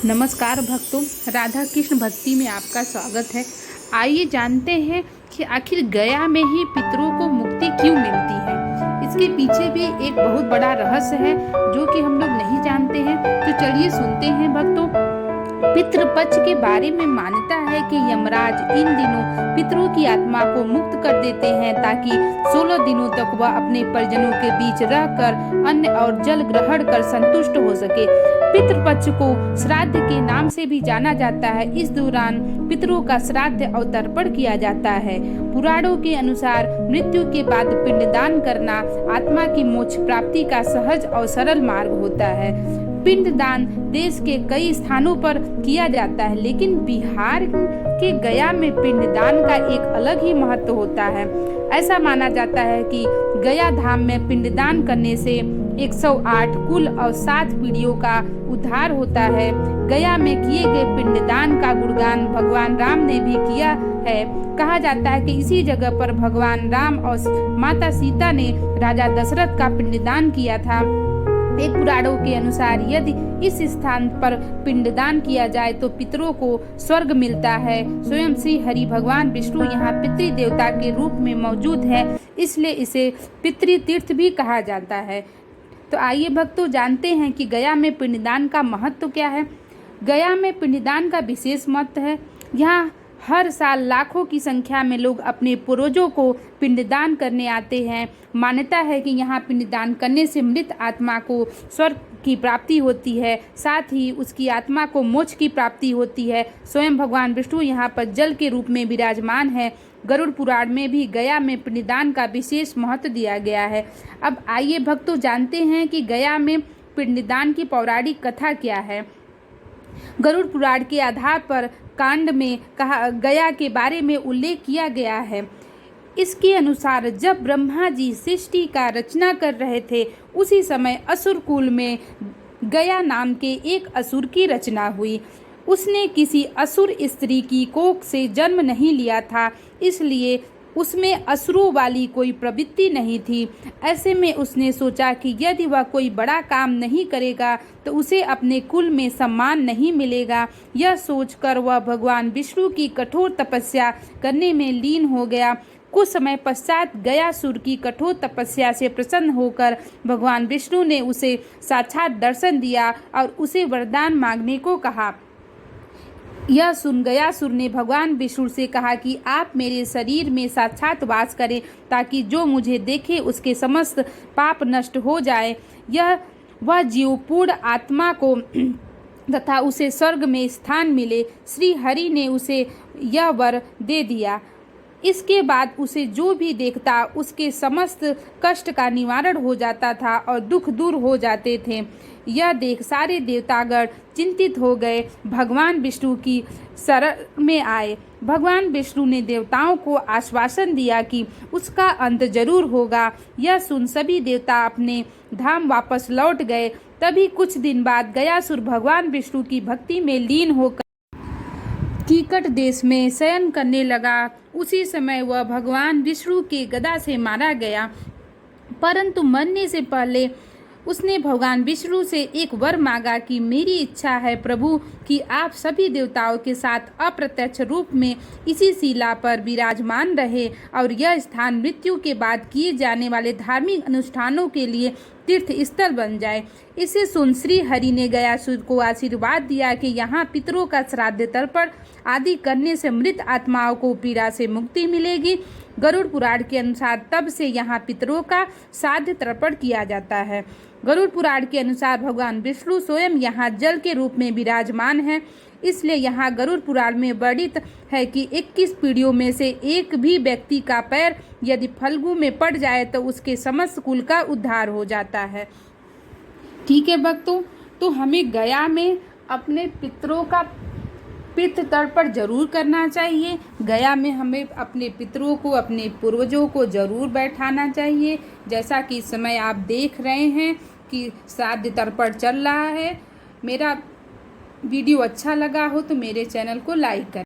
नमस्कार भक्तों, राधा कृष्ण भक्ति में आपका स्वागत है। आइए जानते हैं कि आखिर गया में ही पितरों को मुक्ति क्यों मिलती है। इसके पीछे भी एक बहुत बड़ा रहस्य है जो कि हम लोग नहीं जानते हैं। तो चलिए सुनते हैं भक्तों। पितृपक्ष के बारे में मान्यता है कि यमराज इन दिनों पितरों की आत्मा को मुक्त कर देते हैं ताकि 16 दिनों तक वह अपने परिजनों के बीच रहकर अन्न और जल ग्रहण कर संतुष्ट हो सके। पितृपक्ष को श्राद्ध के नाम से भी जाना जाता है। इस दौरान पितरों का श्राद्ध और तर्पण किया जाता है। पुराणों के अनुसार मृत्यु के बाद पिंडदान करना आत्मा की मोक्ष प्राप्ति का सहज और सरल मार्ग होता है। पिंडदान देश के कई स्थानों पर किया जाता है, लेकिन बिहार के गया में पिंडदान का एक अलग ही महत्व होता है। ऐसा माना जाता है कि गया धाम में पिंडदान करने से 108 कुल और 7 पीढ़ियों का उद्धार होता है। गया में किए गए पिंडदान का गुणगान भगवान राम ने भी किया है। कहा जाता है कि इसी जगह पर भगवान राम और माता सीता ने राजा दशरथ का पिंडदान किया था। एक पुराणों के अनुसार यदि इस स्थान पर पिंडदान किया जाए तो पितरों को स्वर्ग मिलता है। स्वयं श्री हरि भगवान विष्णु यहाँ पितृ देवता के रूप में मौजूद है, इसलिए इसे पितृ तीर्थ भी कहा जाता है। तो आइए भक्तों जानते हैं कि गया में पिंडदान का महत्व क्या है। गया में पिंडदान का विशेष महत्व है। यहाँ हर साल लाखों की संख्या में लोग अपने पूर्वजों को पिंडदान करने आते हैं। मान्यता है कि यहाँ पिंडदान करने से मृत आत्मा को स्वर्ग की प्राप्ति होती है, साथ ही उसकी आत्मा को मोक्ष की प्राप्ति होती है। स्वयं भगवान विष्णु यहाँ पर जल के रूप में विराजमान है। गरुड़ पुराण में भी गया में पिंडदान का विशेष महत्व दिया गया है। अब आइए भक्तों जानते हैं कि गया में पिंडदान की पौराणिक कथा क्या है। गरुड़ पुराण के आधार पर कांड में कहा गया के बारे में उल्लेख किया गया है। इसके अनुसार जब ब्रह्मा जी सृष्टि का रचना कर रहे थे, उसी समय असुर कुल में गया नाम के एक असुर की रचना हुई। उसने किसी असुर स्त्री की कोख से जन्म नहीं लिया था, इसलिए उसमें असुरों वाली कोई प्रवृत्ति नहीं थी। ऐसे में उसने सोचा कि यदि वह कोई बड़ा काम नहीं करेगा तो उसे अपने कुल में सम्मान नहीं मिलेगा। यह सोचकर वह भगवान विष्णु की कठोर तपस्या करने में लीन हो गया। कुछ समय पश्चात गयासुर की कठोर तपस्या से प्रसन्न होकर भगवान विष्णु ने उसे साक्षात दर्शन दिया और उसे वरदान मांगने को कहा। यह सुन गयासुर ने भगवान विष्णु से कहा कि आप मेरे शरीर में साक्षात वास करें ताकि जो मुझे देखे उसके समस्त पाप नष्ट हो जाए। वह जीव पूर्ण आत्मा को तथा उसे स्वर्ग में स्थान मिले। श्री हरि ने उसे यह वर दे दिया। इसके बाद उसे जो भी देखता उसके समस्त कष्ट का निवारण हो जाता था और दुख दूर हो जाते थे। यह देख सारे देवतागण चिंतित हो गए, भगवान विष्णु की शरण में आए। भगवान विष्णु ने देवताओं को आश्वासन दिया कि उसका अंत जरूर होगा। यह सुन सभी देवता अपने धाम वापस लौट गए। तभी कुछ दिन बाद गयासुर भगवान विष्णु की भक्ति में लीन होकर कीकट देश में शयन करने लगा। उसी समय वह भगवान विष्णु के गदा से मारा गया, परंतु मरने से पहले उसने भगवान विष्णु से एक वर मांगा कि मेरी इच्छा है प्रभु कि आप सभी देवताओं के साथ अप्रत्यक्ष रूप में इसी शिला पर विराजमान रहे और यह स्थान मृत्यु के बाद किए जाने वाले धार्मिक अनुष्ठानों के लिए तीर्थ स्थल बन जाए। इसे सुन श्री हरि ने गयासुर को आशीर्वाद दिया कि यहाँ पितरों का श्राद्ध तर्पण आदि करने से मृत आत्माओं को पीड़ा से मुक्ति मिलेगी। गरुड़ पुराण के अनुसार तब से यहाँ पितरों का श्राद्ध तर्पण किया जाता है। गरुड़ पुराण के अनुसार भगवान विष्णु स्वयं यहाँ जल के रूप में विराजमान है, इसलिए यहाँ गरुड़ पुराण में वर्णित है कि 21 पीढ़ियों में से एक भी व्यक्ति का पैर यदि फल्गु में पड़ जाए तो उसके समस्त कुल का उद्धार हो जाता है। ठीक है भक्तों, तो हमें गया में अपने पितरों का पितृ तर्पण जरूर करना चाहिए। गया में हमें अपने पितरों को, अपने पूर्वजों को जरूर बैठाना चाहिए। जैसा कि इस समय आप देख रहे हैं कि श्राद्ध तर्पण चल रहा है। मेरा वीडियो अच्छा लगा हो तो मेरे चैनल को लाइक करें।